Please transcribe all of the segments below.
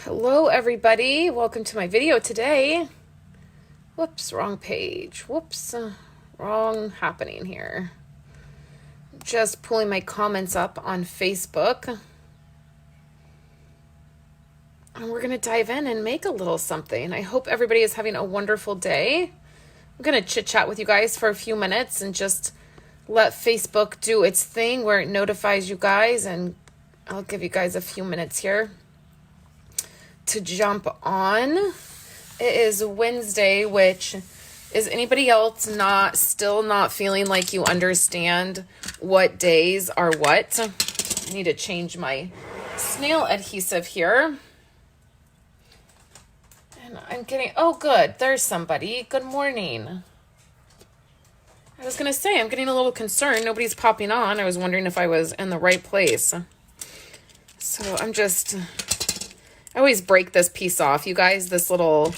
Hello everybody, welcome to my video today. Whoops, wrong page. Whoops, wrong happening here. Just pulling my comments up on Facebook. And we're going to dive in and make a little something. I hope everybody is having a wonderful day. I'm going to chit chat with you guys for a few minutes and just let Facebook do its thing where it notifies you guys, and I'll give you guys a few minutes here to jump on. It is Wednesday, which is anybody else still not feeling like you understand what days are what? I need to change my snail adhesive here. And I'm getting, oh good, there's somebody. Good morning. I was gonna say, I'm getting a little concerned. Nobody's popping on. I was wondering if I was in the right place. So I always break this piece off, you guys, this little,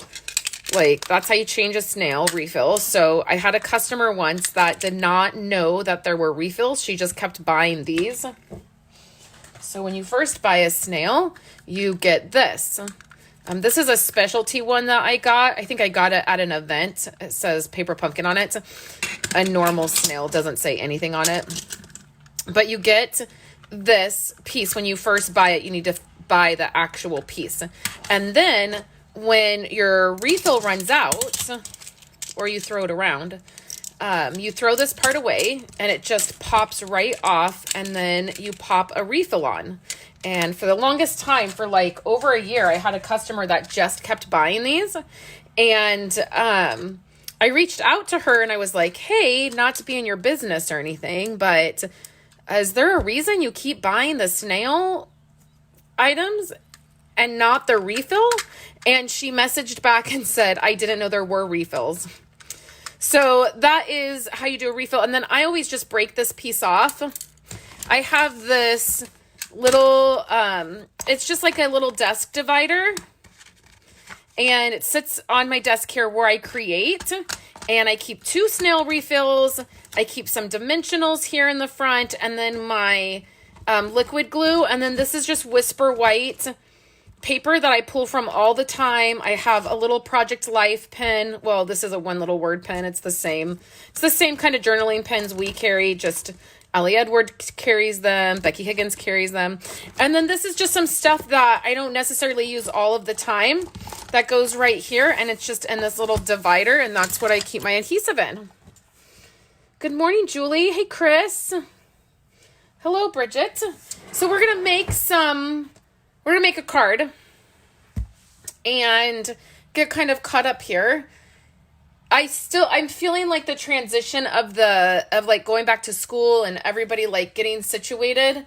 that's how you change a snail refill. So I had a customer once that did not know that there were refills. She just kept buying these. So when you first buy a snail, you get this. This is a specialty one that I got. I think I got it at an event. It says paper pumpkin on it. A normal snail doesn't say anything on it. But you get this piece when you first buy it. You need to buy the actual piece. And then when your refill runs out, or you throw it around, you throw this part away and it just pops right off, and then you pop a refill on. And for the longest time, for like over a year, I had a customer that just kept buying these. And I reached out to her and I was like, hey, not to be in your business or anything, but is there a reason you keep buying the snail items and not the refill? And she messaged back and said, I didn't know there were refills. So that is how you do a refill. And then I always just break this piece off. I have this little, it's just like a little desk divider, and it sits on my desk here where I create, and I keep 2 snail refills. I keep some dimensionals here in the front, and then my liquid glue. And then this is just Whisper White paper that I pull from all the time. I have a little Project Life pen. Well, this is a one little word pen. It's the same kind of journaling pens we carry. Just Allie Edwards carries them. Becky Higgins carries them. And then this is just some stuff that I don't necessarily use all of the time. That goes right here, and it's just in this little divider, and that's what I keep my adhesive in. Good morning, Julie. Hey, Chris. Hello, Bridget. So we're going to make a card and get kind of caught up here. I'm feeling like the transition of like going back to school and everybody like getting situated.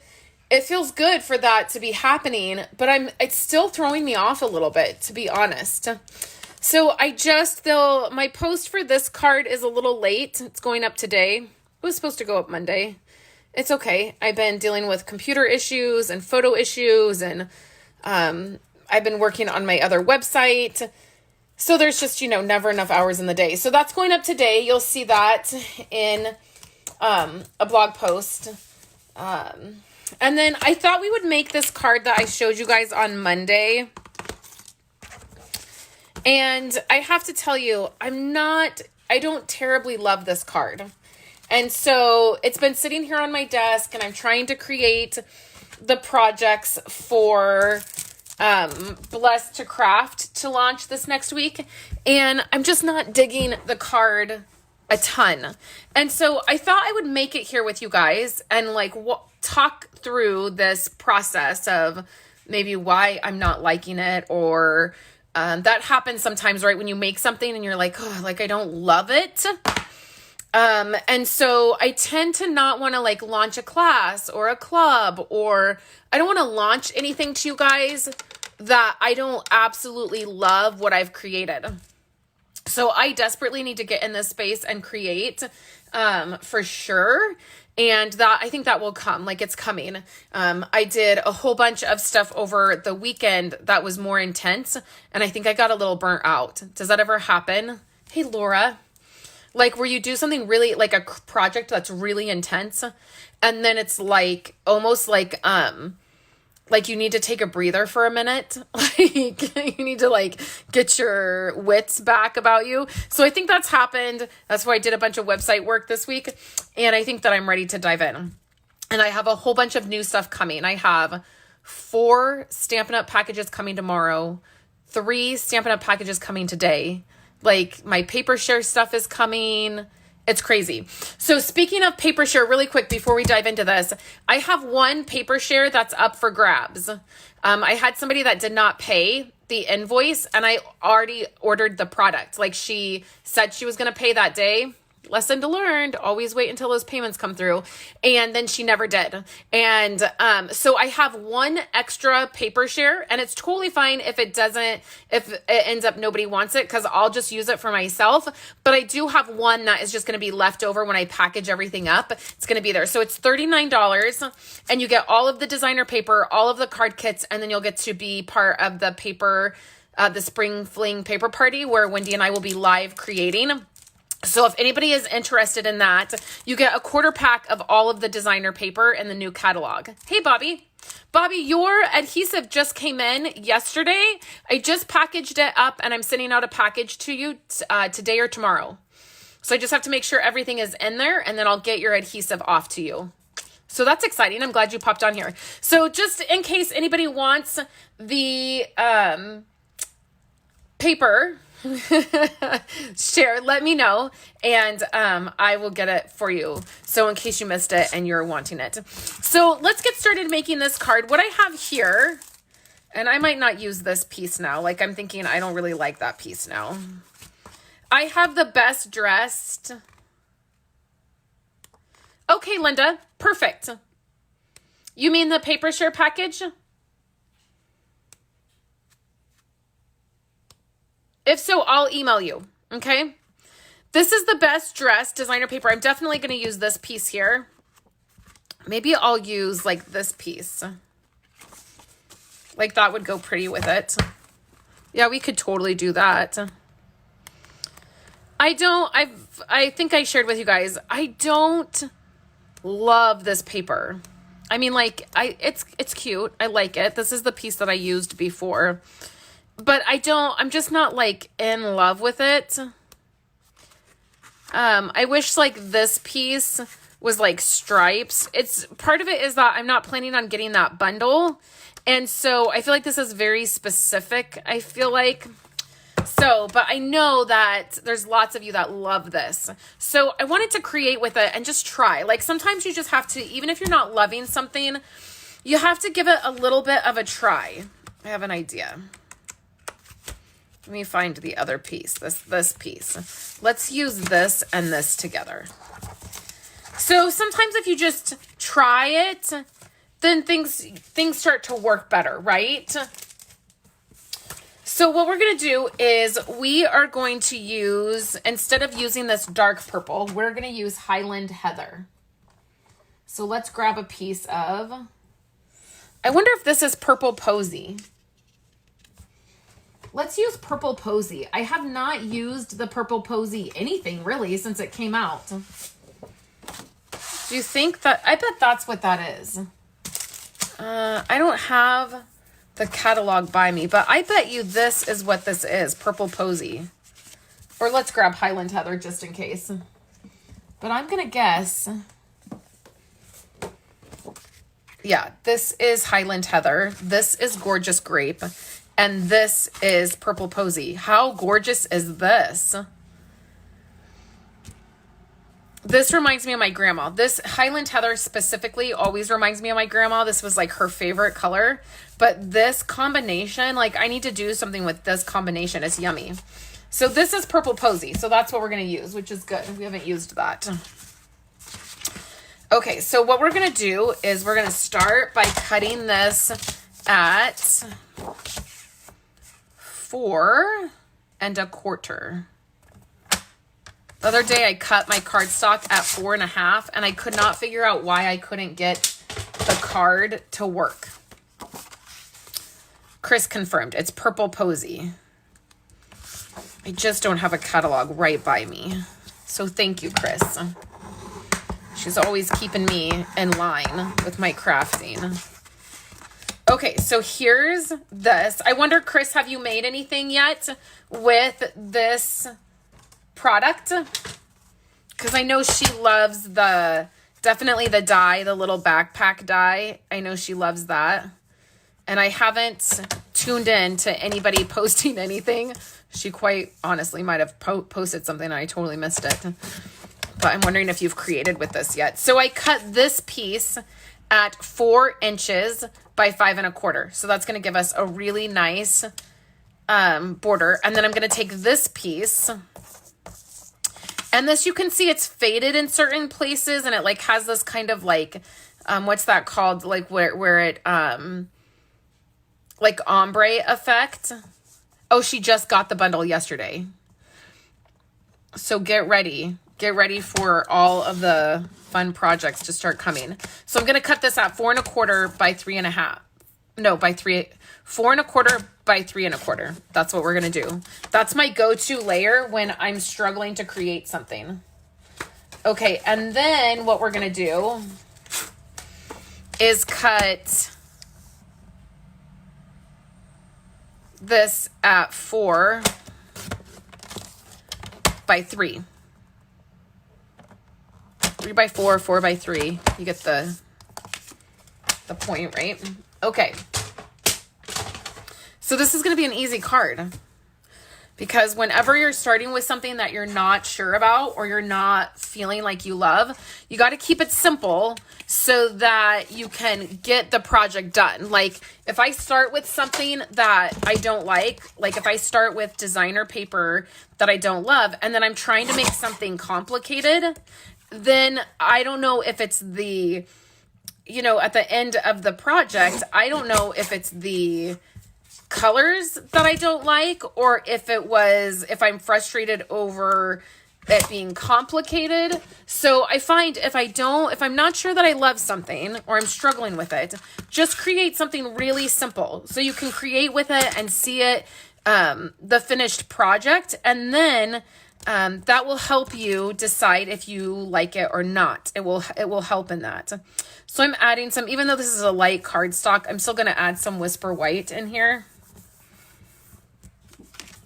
It feels good for that to be happening, but it's still throwing me off a little bit, to be honest. So my post for this card is a little late. It's going up today. It was supposed to go up Monday. It's okay. I've been dealing with computer issues and photo issues, and I've been working on my other website. So there's just, never enough hours in the day. So that's going up today. You'll see that in a blog post. And then I thought we would make this card that I showed you guys on Monday. And I have to tell you, I don't terribly love this card. And so it's been sitting here on my desk, and I'm trying to create the projects for Blessed to Craft to launch this next week. And I'm just not digging the card a ton. And so I thought I would make it here with you guys and talk through this process of maybe why I'm not liking it, or that happens sometimes, right? When you make something and you're like, oh, I don't love it. And so I tend to not want to launch a class or a club, or I don't want to launch anything to you guys that I don't absolutely love what I've created. So I desperately need to get in this space and create, for sure. And I think that will come, it's coming. I did a whole bunch of stuff over the weekend that was more intense, and I think I got a little burnt out. Does that ever happen? Hey, Laura. Where you do something really, a project that's really intense, and then it's almost like you need to take a breather for a minute. Like you need to like get your wits back about you. So I think that's happened. That's why I did a bunch of website work this week. And I think that I'm ready to dive in. And I have a whole bunch of new stuff coming. I have 4 Stampin' Up! Packages coming tomorrow, 3 Stampin' Up! Packages coming today. Like my paper share stuff is coming. It's crazy. So speaking of paper share, really quick before we dive into this, I have 1 paper share that's up for grabs. I had somebody that did not pay the invoice and I already ordered the product. Like she said she was going to pay that day. Lesson to learned, always wait until those payments come through. And then she never did. And so I have 1 extra paper share and it's totally fine if it ends up nobody wants it because I'll just use it for myself. But I do have 1 that is just going to be left over when I package everything up. It's going to be there. So it's $39 and you get all of the designer paper, all of the card kits, and then you'll get to be part of the paper, the Spring Fling paper party where Wendy and I will be live creating. So if anybody is interested in that, you get a 1/4 pack of all of the designer paper in the new catalog. Hey, Bobby. Bobby, your adhesive just came in yesterday. I just packaged it up and I'm sending out a package to you today or tomorrow. So I just have to make sure everything is in there and then I'll get your adhesive off to you. So that's exciting. I'm glad you popped on here. So just in case anybody wants the paper share, let me know and I will get it for you. So in case you missed it and you're wanting it. So let's get started making this card. What I have here, and I might not use this piece now. Like I'm thinking I don't really like that piece now. I have the best dressed. Okay, Linda, perfect. You mean the paper share package? If so, I'll email you, okay? This is the best dressed designer paper. I'm definitely going to use this piece here. Maybe I'll use like this piece. Like that would go pretty with it. Yeah, we could totally do that. I think I shared with you guys, I don't love this paper. I mean, like, it's cute. I like it. This is the piece that I used before. But I'm just not like in love with it. I wish like this piece was like stripes. It's part of it is that I'm not planning on getting that bundle. And so I feel like this is very specific. I feel like so, but I know that there's lots of you that love this. So I wanted to create with it and just try. Like sometimes you just have to, even if you're not loving something, you have to give it a little bit of a try. I have an idea. Let me find the other piece, this piece. Let's use this and this together. So sometimes if you just try it, then things start to work better, right? So what we're going to do is we are going to use, instead of using this dark purple, we're going to use Highland Heather. So let's grab a piece of, I wonder if this is Purple Posy. Let's use Purple Posy. I have not used the Purple Posy anything really since it came out. Do you think that, I bet that's what that is. I don't have the catalog by me, but I bet you this is what this is, Purple Posy. Or let's grab Highland Heather just in case. But I'm going to guess. Yeah, this is Highland Heather. This is Gorgeous Grape. And this is Purple Posy. How gorgeous is this? This reminds me of my grandma. This Highland Heather specifically always reminds me of my grandma. This was like her favorite color. But this combination, like I need to do something with this combination. It's yummy. So this is Purple Posy. So that's what we're going to use, which is good. We haven't used that. Okay, so what we're going to do is we're going to start by cutting this at 4 1/4. The other day I cut my cardstock at 4 1/2 and I could not figure out why I couldn't get the card to work. Chris confirmed it's Purple Posy. I just don't have a catalog right by me. So thank you, Chris. She's always keeping me in line with my crafting. Okay, so here's this. I wonder, Chris, have you made anything yet with this product? Because I know she loves definitely the die, the little backpack die. I know she loves that. And I haven't tuned in to anybody posting anything. She quite honestly might have posted something and I totally missed it. But I'm wondering if you've created with this yet. So I cut this piece at 4 inches by 5 1/4. So that's going to give us a really nice border. And then I'm going to take this piece. And this, you can see it's faded in certain places. And it like has this kind of like, what's that called? Like where it, like ombre effect. Oh, she just got the bundle yesterday. So get ready. Get ready for all of the fun projects to start coming. So I'm going to cut this at 4 1/4 by 3 1/2. No, by 4 1/4 by 3 1/4. That's what we're going to do. That's my go-to layer when I'm struggling to create something. Okay, and then what we're going to do is cut this at 4 by 3. 3 by 4, 4 by 3. You get the point, right? Okay. So this is going to be an easy card. Because whenever you're starting with something that you're not sure about or you're not feeling like you love, you got to keep it simple so that you can get the project done. Like if I start with something that I don't like if I start with designer paper that I don't love, and then I'm trying to make something complicated, then I don't know if it's at the end of the project, I don't know if it's the colors that I don't like, or if I'm frustrated over it being complicated. So I find if I'm not sure that I love something or I'm struggling with it, just create something really simple so you can create with it and see it, the finished project. And then that will help you decide if you like it or not. It will help in that. So I'm adding some, even though this is a light cardstock, I'm still going to add some Whisper White in here.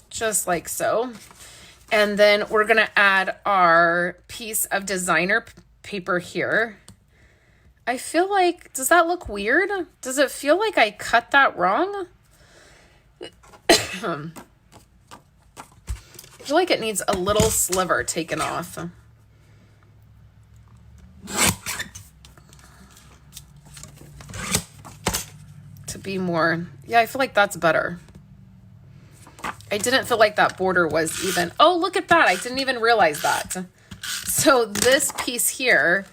Just like so. And then we're going to add our piece of designer paper here. I feel like, does that look weird? Does it feel like I cut that wrong? I feel like it needs a little sliver taken off. To be more, yeah, I feel like that's better. I didn't feel like that border was even, oh, look at that. I didn't even realize that. So this piece here,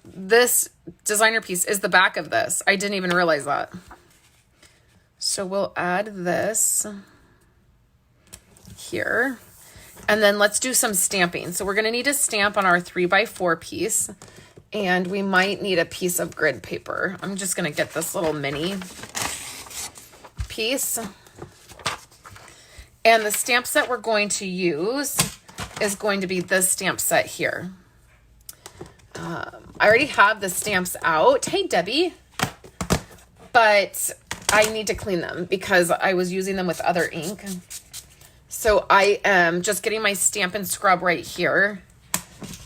this designer piece is the back of this. I didn't even realize that. So we'll add this here. And then let's do some stamping. So we're going to need a stamp on our 3 by 4 piece. And we might need a piece of grid paper. I'm just going to get this little mini piece. And the stamp set we're going to use is going to be this stamp set here. I already have the stamps out. Hey, Debbie. But I need to clean them because I was using them with other ink. So I am just getting my stamp and scrub right here.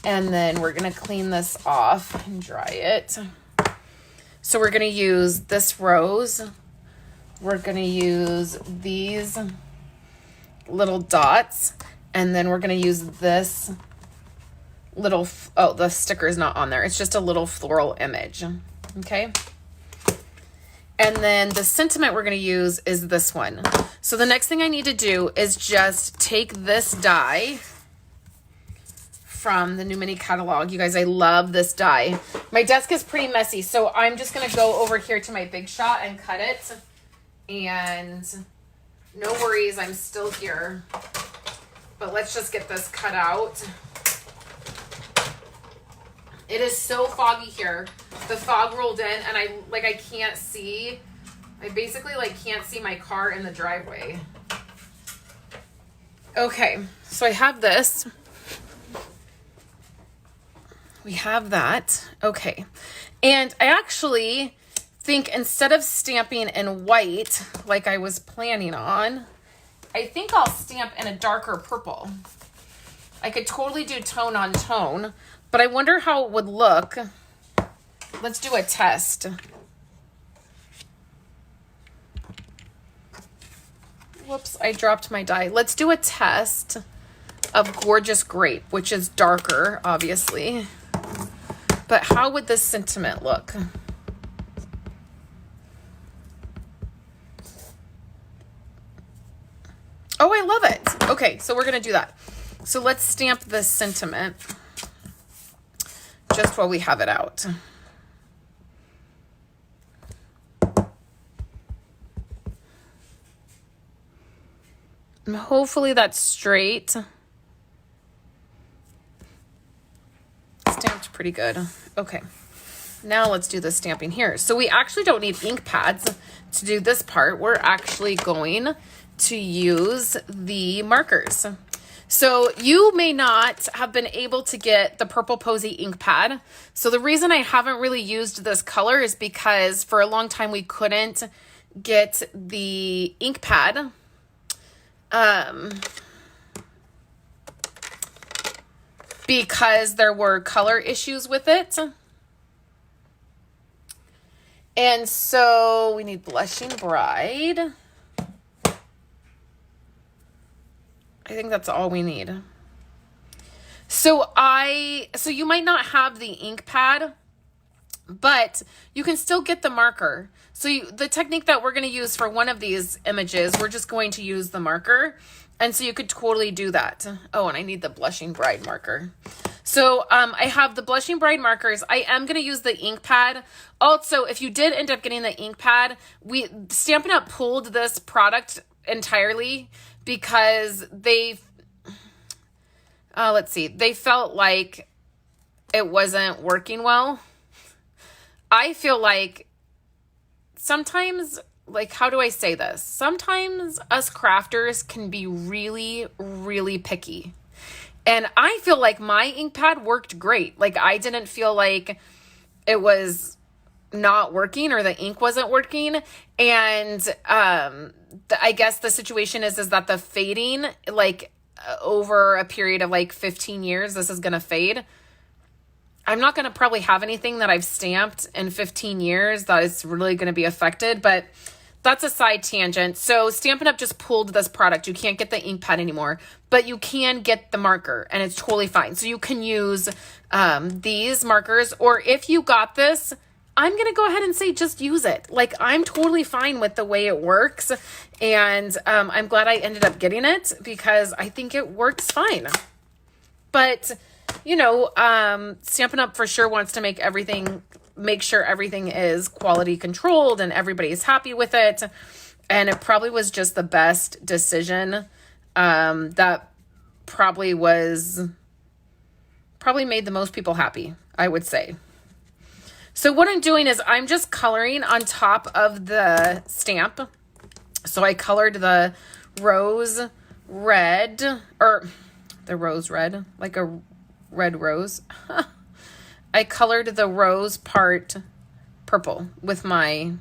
And then we're going to clean this off and dry it. So we're going to use this rose. We're going to use these little dots, and then we're going to use this little, oh, the sticker is not on there. It's just a little floral image. Okay. And then the sentiment we're going to use is this one. So the next thing I need to do is just take this die from the New Mini catalog. You guys, I love this die. My desk is pretty messy, so I'm just going to go over here to my Big Shot and cut it. And no worries, I'm still here. But let's just get this cut out. It is so foggy here. The fog rolled in and I can't see. I basically can't see my car in the driveway. Okay, so I have this. We have that. Okay. And I actually think instead of stamping in white like I was planning on, I think I'll stamp in a darker purple. I could totally do tone on tone, but I wonder how it would look. Let's do a test. Whoops, I dropped my die. Let's do a test of Gorgeous Grape, which is darker, obviously. But how would this sentiment look? Oh, I love it. Okay, so we're going to do that. So let's stamp this sentiment just while we have it out. And hopefully that's straight. Stamped pretty good. Okay, now let's do the stamping here. So we actually don't need ink pads to do this part. We're actually going to use the markers. So you may not have been able to get the Purple Posy ink pad. So the reason I haven't really used this color is because for a long time we couldn't get the ink pad. Because there were color issues with it. And so we need Blushing Bride. I think that's all we need. So you might not have the ink pad, but you can still get the marker. So the technique that we're going to use for one of these images, we're just going to use the marker. And so you could totally do that. Oh, and I need the Blushing Bride marker. So I have the Blushing Bride markers. I am going to use the ink pad. Also, if you did end up getting the ink pad, Stampin' Up! Pulled this product entirely because they felt like it wasn't working well. I feel like sometimes, like, how do I say this? Sometimes us crafters can be really, really picky. And I feel like my ink pad worked great. Like, I didn't feel like it was not working or the ink wasn't working. And I guess the situation is that the fading, like, over a period of like 15 years, this is going to fade. I'm not going to probably have anything that I've stamped in 15 years that is really going to be affected, but that's a side tangent. So Stampin' Up! Just pulled this product. You can't get the ink pad anymore, but you can get the marker, and it's totally fine. So you can use these markers, or if you got this, I'm going to go ahead and say just use it. Like, I'm totally fine with the way it works, and I'm glad I ended up getting it because I think it works fine. But, you know, Stampin' Up! For sure wants to make sure everything is quality controlled and everybody's happy with it. And it probably was just the best decision that probably made the most people happy, I would say. So what I'm doing is I'm just coloring on top of the stamp. So I colored the rose red, like a red rose. I colored the rose part purple with my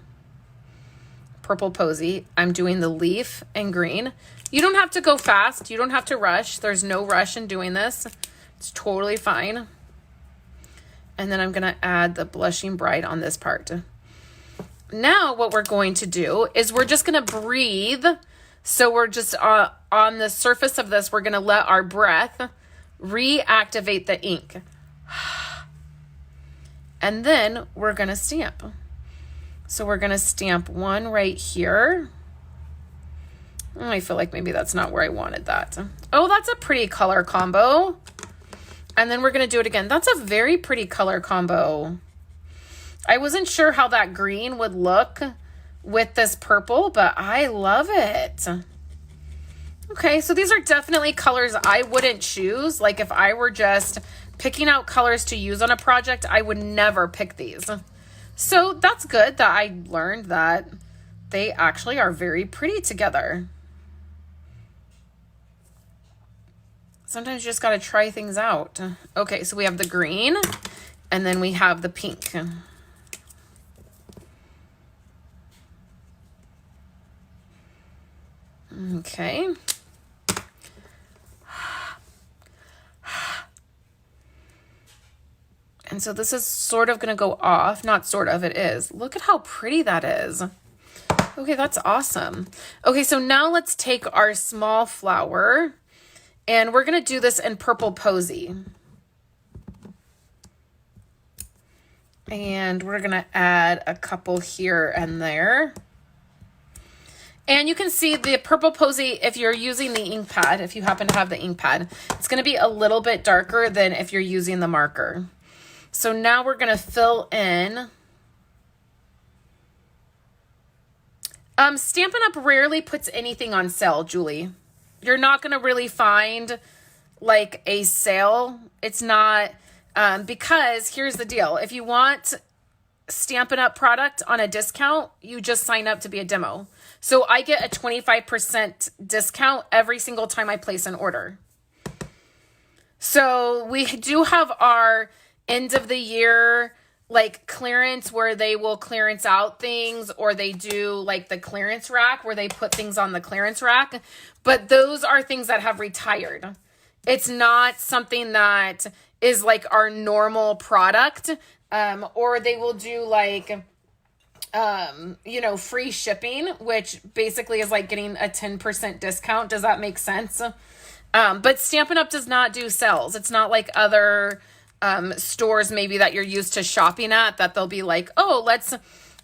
Purple Posy. I'm doing the leaf and green. You don't have to go fast. You don't have to rush. There's no rush in doing this. It's totally fine. And then I'm going to add the Blushing Bride on this part. Now what we're going to do is we're just going to breathe. So we're just on the surface of this, we're going to let our breath reactivate the ink. And then we're going to stamp. So we're going to stamp one right here. I feel like maybe that's not where I wanted that. Oh, that's a pretty color combo. And then we're going to do it again. That's a very pretty color combo. I wasn't sure how that green would look with this purple, but I love it. Okay, so these are definitely colors I wouldn't choose. Like, if I were just picking out colors to use on a project, I would never pick these. So that's good that I learned that they actually are very pretty together. Sometimes you just got to try things out. Okay, so we have the green, and then we have the pink. Okay. And so this is sort of going to go off. Not sort of, it is. Look at how pretty that is. Okay, that's awesome. Okay, so now let's take our small flower and we're going to do this in Purple Posy. And we're going to add a couple here and there. And you can see the Purple Posy, if you're using the ink pad, if you happen to have the ink pad, it's going to be a little bit darker than if you're using the marker. So now we're going to fill in. Stampin' Up! Rarely puts anything on sale, Julie. You're not going to really find like a sale. It's not, because here's the deal. If you want Stampin' Up! Product on a discount, you just sign up to be a demo. So I get a 25% discount every single time I place an order. So we do have our end of the year like clearance where they will clearance out things, or they do like the clearance rack where they put things on the clearance rack. But those are things that have retired. It's not something that is like our normal product. Or they will do like, free shipping, which basically is like getting a 10% discount. Does that make sense? But Stampin' Up! Does not do sales. It's not like other stores maybe that you're used to shopping at, that they'll be like, oh, let's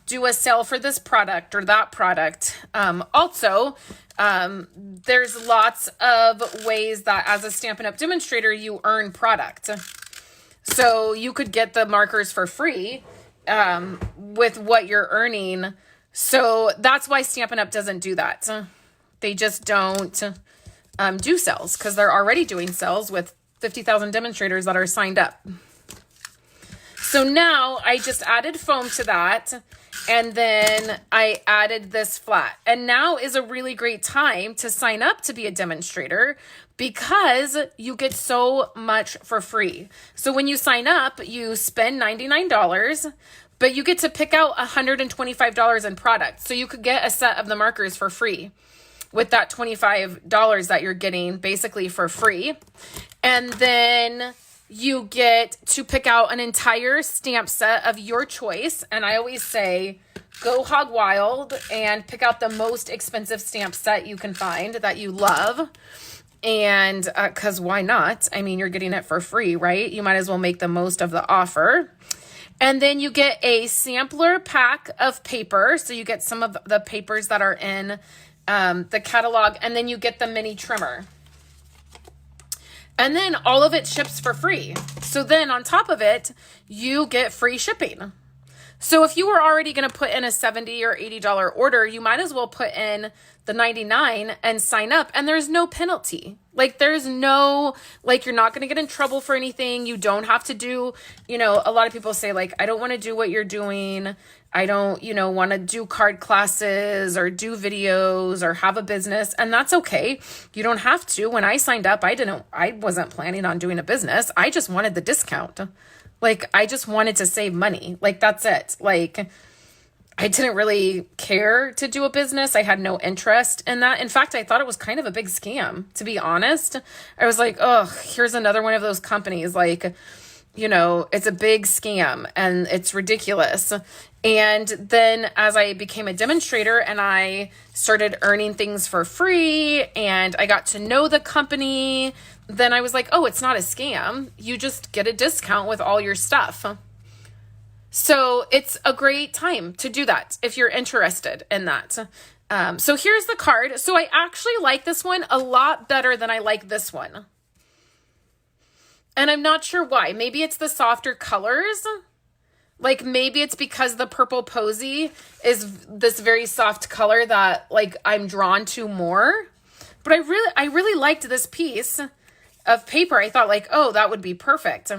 do a sale for this product or that product. Also, there's lots of ways that as a Stampin' Up! Demonstrator, you earn product. So you could get the markers for free with what you're earning. So that's why Stampin' Up! Doesn't do that. They just don't do sales, because they're already doing sales with 50,000 demonstrators that are signed up. So now I just added foam to that, and then I added this flat. And now is a really great time to sign up to be a demonstrator, because you get so much for free. So when you sign up, you spend $99, but you get to pick out $125 in product. So you could get a set of the markers for free with that $25 that you're getting basically for free. And then you get to pick out an entire stamp set of your choice. And I always say, go hog wild and pick out the most expensive stamp set you can find that you love. And because why not? I mean, you're getting it for free, right? You might as well make the most of the offer. And then you get a sampler pack of paper. So you get some of the papers that are in the catalog, and then you get the mini trimmer. And then all of it ships for free. So then on top of it, you get free shipping. So if you were already going to put in a $70 or $80 order, you might as well put in the $99 and sign up, and there's no penalty. Like there's no, like you're not going to get in trouble for anything. You don't have to do, a lot of people say like, I don't want to do what you're doing. I don't, want to do card classes or do videos or have a business. And that's okay. You don't have to. When I signed up, I wasn't planning on doing a business. I just wanted the discount. Like, I just wanted to save money. Like, that's it. Like, I didn't really care to do a business. I had no interest in that. In fact, I thought it was kind of a big scam, to be honest. I was like, oh, here's another one of those companies. Like, it's a big scam and it's ridiculous. And then as I became a demonstrator and I started earning things for free and I got to know the company, then I was like, oh, it's not a scam. You just get a discount with all your stuff. So it's a great time to do that if you're interested in that. So here's the card. So I actually like this one a lot better than I like this one. And I'm not sure why. Maybe it's the softer colors. Like maybe it's because the Purple Posy is this very soft color that like I'm drawn to more. But I really liked this piece of paper. I thought like, oh, that would be perfect.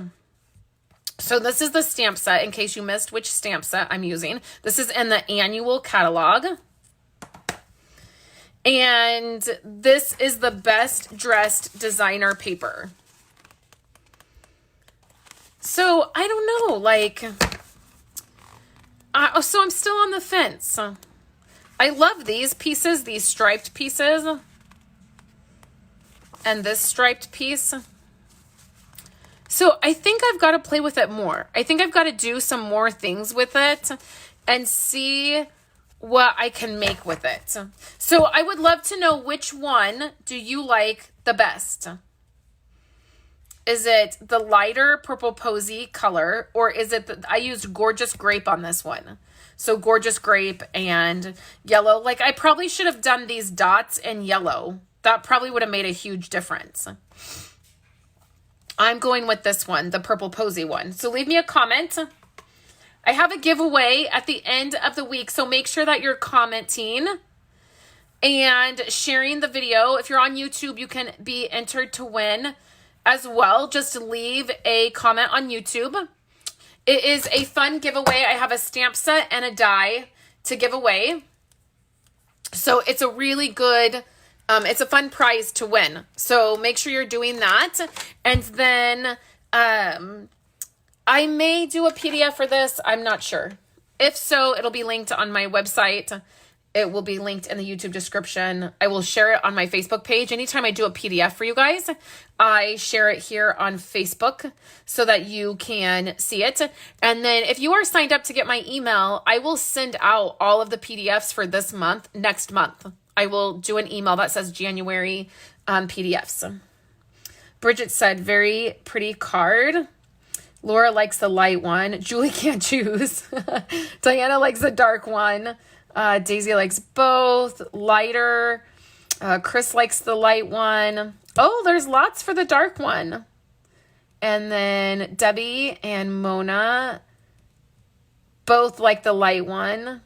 So this is the stamp set, in case you missed which stamp set I'm using. This is in the annual catalog. And this is the Best Dressed Designer paper. So I don't know, like, so I'm still on the fence. I I love these pieces, these striped pieces. And this striped piece. So I think I've got to play with it more. I think I've got to do some more things with it and see what I can make with it. So I would love to know, which one do you like the best? Is it the lighter purple posy color, or is it I used Gorgeous Grape on this one? So Gorgeous Grape and yellow. Like, I probably should have done these dots in yellow. That probably would have made a huge difference. I'm going with this one, the purple posy one. So leave me a comment. I have a giveaway at the end of the week, so make sure that you're commenting and sharing the video. If you're on YouTube, you can be entered to win as well. Just leave a comment on YouTube. It is a fun giveaway. I have a stamp set and a die to give away. So it's a really good, it's a fun prize to win. So make sure you're doing that. And then I may do a PDF for this. I'm not sure. If so, it'll be linked on my website. It will be linked in the YouTube description. I will share it on my Facebook page. Anytime I do a PDF for you guys, I share it here on Facebook so that you can see it. And then if you are signed up to get my email, I will send out all of the PDFs for this month, next month. I will do an email that says January PDFs. Bridget said, very pretty card. Laura likes the light one. Julie can't choose. Diana likes the dark one. Daisy likes both. Lighter. Chris likes the light one. Oh, there's lots for the dark one. And then Debbie and Mona both like the light one.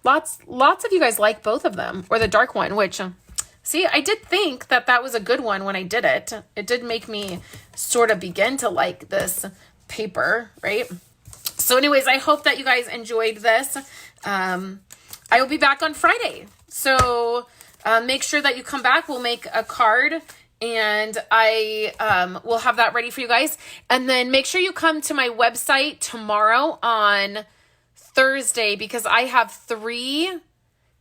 Lots of you guys like both of them, or the dark one, which, see, I did think that that was a good one when I did it. It did make me sort of begin to like this paper, right? So anyways, I hope that you guys enjoyed this. I will be back on Friday. So make sure that you come back. We'll make a card and I will have that ready for you guys. And then make sure you come to my website tomorrow on Thursday, because I have 3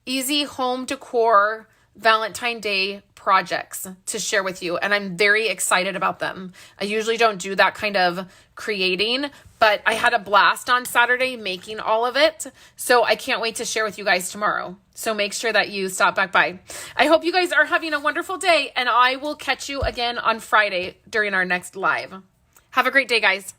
easy home decor Valentine Day projects to share with you, and I'm very excited about them. I usually don't do that kind of creating, but I had a blast on Saturday making all of it, so I can't wait to share with you guys tomorrow. So make sure that you stop back by. I hope you guys are having a wonderful day, and I will catch you again on Friday during our next live. Have a great day, guys.